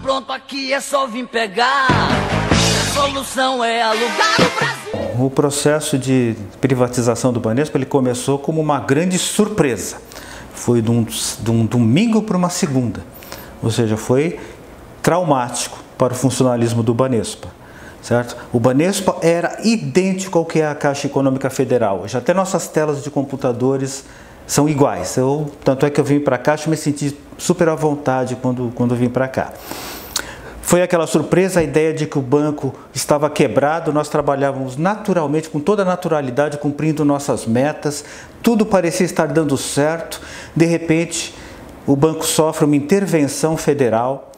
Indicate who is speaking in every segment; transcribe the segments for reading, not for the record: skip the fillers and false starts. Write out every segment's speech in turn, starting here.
Speaker 1: pronto aqui, é só vir pegar. A solução é alugar o Brasil.
Speaker 2: O processo de privatização do Banespa, ele começou como uma grande surpresa. Foi de um domingo para uma segunda. Ou seja, foi traumático para o funcionalismo do Banespa. Certo? O Banespa era idêntico ao que é a Caixa Econômica Federal. Hoje até nossas telas de computadores são iguais. Tanto é que eu vim para cá e me senti super à vontade quando vim para cá. Foi aquela surpresa, a ideia de que o banco estava quebrado, nós trabalhávamos naturalmente, com toda a naturalidade, cumprindo nossas metas, tudo parecia estar dando certo. De repente, o banco sofre uma intervenção federal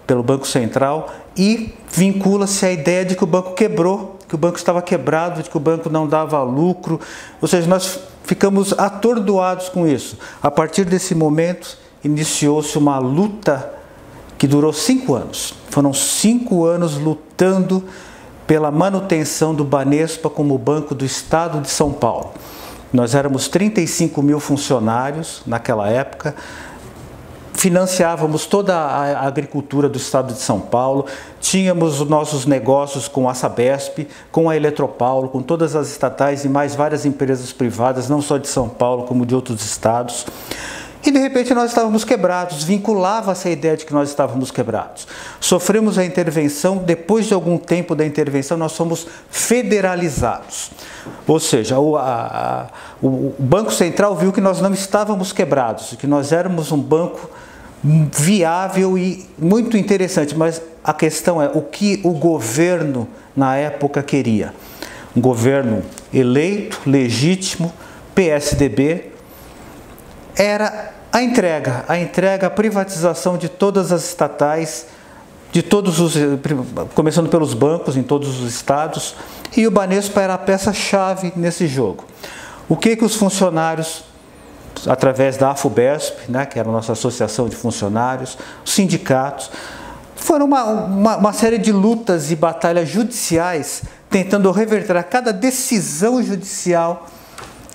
Speaker 2: pelo Banco Central e vincula-se à ideia de que o banco quebrou, que o banco estava quebrado, de que o banco não dava lucro. Ou seja, nós ficamos atordoados com isso. A partir desse momento, iniciou-se uma luta que durou 5 anos. Foram 5 anos lutando pela manutenção do Banespa como Banco do Estado de São Paulo. Nós éramos 35 mil funcionários naquela época, financiávamos toda a agricultura do estado de São Paulo, tínhamos os nossos negócios com a Sabesp, com a Eletropaulo, com todas as estatais e mais várias empresas privadas, não só de São Paulo como de outros estados. E de repente nós estávamos quebrados, vinculava-se a ideia de que nós estávamos quebrados. Sofremos a intervenção, depois de algum tempo da intervenção nós fomos federalizados. Ou seja, o Banco Central viu que nós não estávamos quebrados, que nós éramos um banco viável e muito interessante, mas a questão é o que o governo na época queria. Um governo eleito, legítimo, PSDB, era a entrega, a privatização de todas as estatais, começando pelos bancos em todos os estados, e o Banespa era a peça-chave nesse jogo. O que os funcionários, através da AFUBESP, né, que era a nossa associação de funcionários, os sindicatos, foram uma série de lutas e batalhas judiciais tentando reverter a cada decisão judicial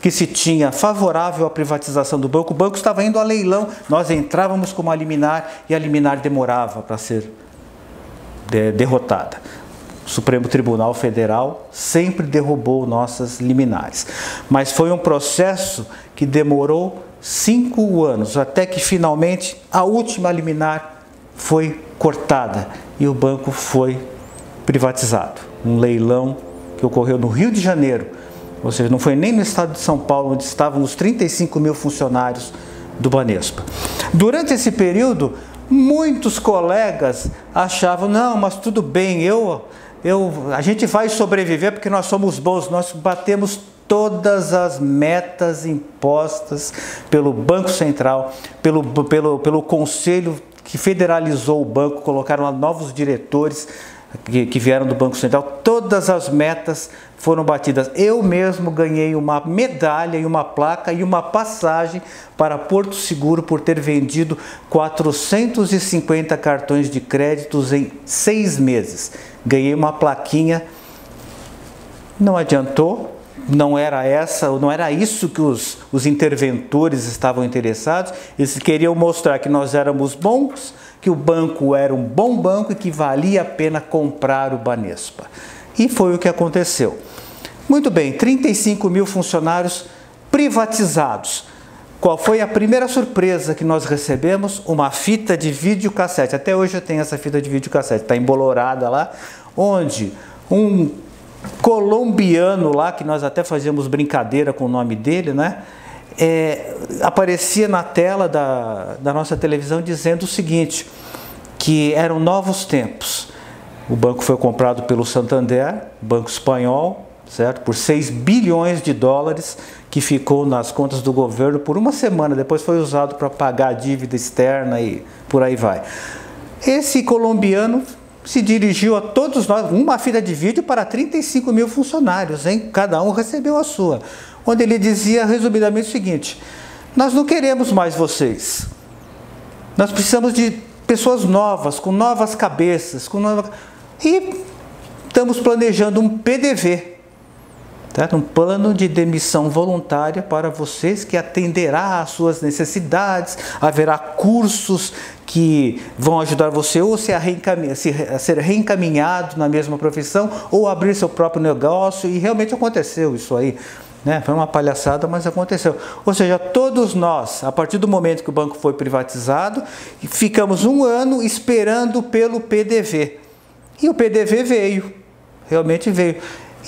Speaker 2: que se tinha favorável à privatização do banco. O banco estava indo a leilão, nós entrávamos com uma liminar e a liminar demorava para ser derrotada. O Supremo Tribunal Federal sempre derrubou nossas liminares. Mas foi um processo que demorou 5 anos, até que finalmente a última liminar foi cortada e o banco foi privatizado. Um leilão que ocorreu no Rio de Janeiro, ou seja, não foi nem no estado de São Paulo, onde estavam os 35 mil funcionários do Banespa. Durante esse período, muitos colegas achavam, não, mas tudo bem, a gente vai sobreviver porque nós somos bons, nós batemos todas as metas impostas pelo Banco Central, pelo Conselho que federalizou o banco, colocaram lá novos diretores que vieram do Banco Central, todas as metas foram batidas. Eu mesmo ganhei uma medalha e uma placa e uma passagem para Porto Seguro por ter vendido 450 cartões de créditos em 6 meses. Ganhei uma plaquinha, não adiantou, não era isso que os interventores estavam interessados. Eles queriam mostrar que nós éramos bons, que o banco era um bom banco e que valia a pena comprar o Banespa. E foi o que aconteceu. Muito bem, 35 mil funcionários privatizados. Qual foi a primeira surpresa que nós recebemos? Uma fita de videocassete. Até hoje eu tenho essa fita de videocassete, está embolorada lá, onde um colombiano lá, que nós até fazíamos brincadeira com o nome dele, né? Aparecia na tela da nossa televisão dizendo o seguinte, que eram novos tempos. O banco foi comprado pelo Santander, banco espanhol, certo? Por 6 bilhões de dólares, que ficou nas contas do governo por uma semana, depois foi usado para pagar a dívida externa e por aí vai. Esse colombiano se dirigiu a todos nós, uma fita de vídeo para 35 mil funcionários, hein? Cada um recebeu a sua, onde ele dizia resumidamente o seguinte: nós não queremos mais vocês, nós precisamos de pessoas novas, com novas cabeças, e estamos planejando um PDV. Tá? Um plano de demissão voluntária para vocês que atenderá às suas necessidades, haverá cursos que vão ajudar você ou a ser reencaminhado na mesma profissão ou abrir seu próprio negócio, e realmente aconteceu isso aí. Né? Foi uma palhaçada, mas aconteceu. Ou seja, todos nós, a partir do momento que o banco foi privatizado, ficamos um ano esperando pelo PDV. E o PDV veio, realmente veio.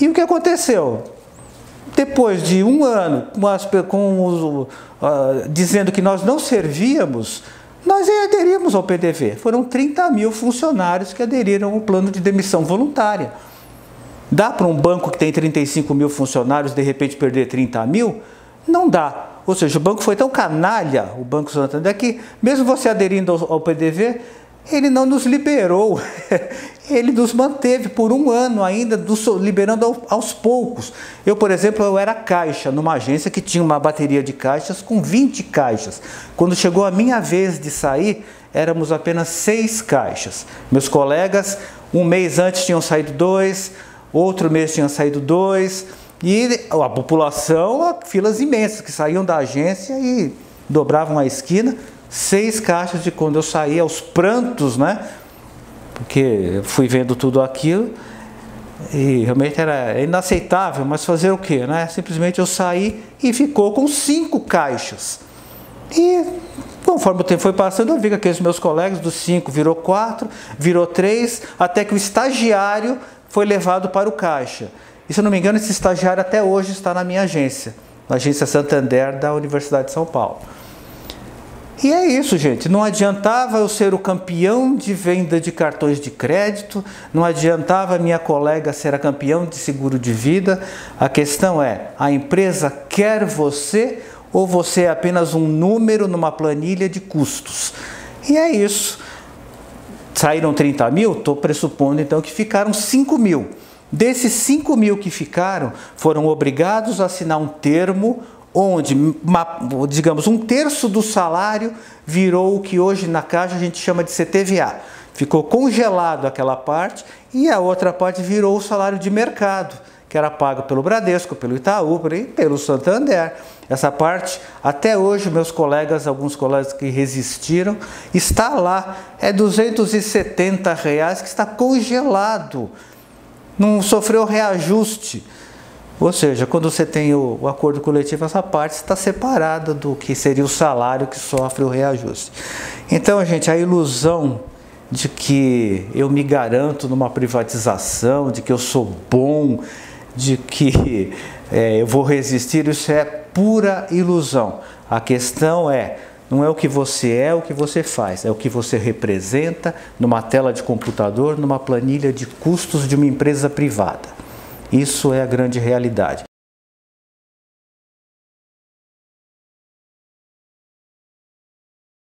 Speaker 2: E o que aconteceu? Depois de um ano, dizendo que nós não servíamos, nós aderimos ao PDV. Foram 30 mil funcionários que aderiram ao plano de demissão voluntária. Dá para um banco que tem 35 mil funcionários, de repente, perder 30 mil? Não dá. Ou seja, o banco foi tão canalha, o Banco Santander, que mesmo você aderindo ao PDV, ele não nos liberou. Ele nos manteve por um ano ainda, liberando aos poucos. Eu, por exemplo, eu era caixa numa agência que tinha uma bateria de caixas com 20 caixas. Quando chegou a minha vez de sair, éramos apenas 6 caixas. Meus colegas, um mês antes tinham saído 2, outro mês tinham saído 2, e a população, filas imensas, que saíam da agência e dobravam a esquina. 6 caixas de quando eu saí, aos prantos, né? Porque eu fui vendo tudo aquilo e realmente era inaceitável, mas fazer o quê, né? Simplesmente eu saí e ficou com 5 caixas. E conforme o tempo foi passando, eu vi que aqueles meus colegas dos 5 virou 4, virou 3, até que o estagiário foi levado para o caixa. E se eu não me engano, esse estagiário até hoje está na minha agência, na agência Santander da Universidade de São Paulo. E é isso, gente. Não adiantava eu ser o campeão de venda de cartões de crédito, não adiantava a minha colega ser a campeão de seguro de vida. A questão é, a empresa quer você ou você é apenas um número numa planilha de custos? E é isso. Saíram 30 mil? Estou pressupondo então que ficaram 5 mil. Desses 5 mil que ficaram, foram obrigados a assinar um termo onde, digamos, 1/3 do salário virou o que hoje na Caixa a gente chama de CTVA. Ficou congelado aquela parte e a outra parte virou o salário de mercado, que era pago pelo Bradesco, pelo Itaú e pelo Santander. Essa parte, até hoje, meus colegas, alguns colegas que resistiram, está lá, é R$270 que está congelado, não sofreu reajuste. Ou seja, quando você tem o acordo coletivo, essa parte está separada do que seria o salário que sofre o reajuste. Então, gente, a ilusão de que eu me garanto numa privatização, de que eu sou bom, de que eu vou resistir, isso é pura ilusão. A questão não é o que você é, o que você faz, é o que você representa numa tela de computador, numa planilha de custos de uma empresa privada. Isso é a grande realidade.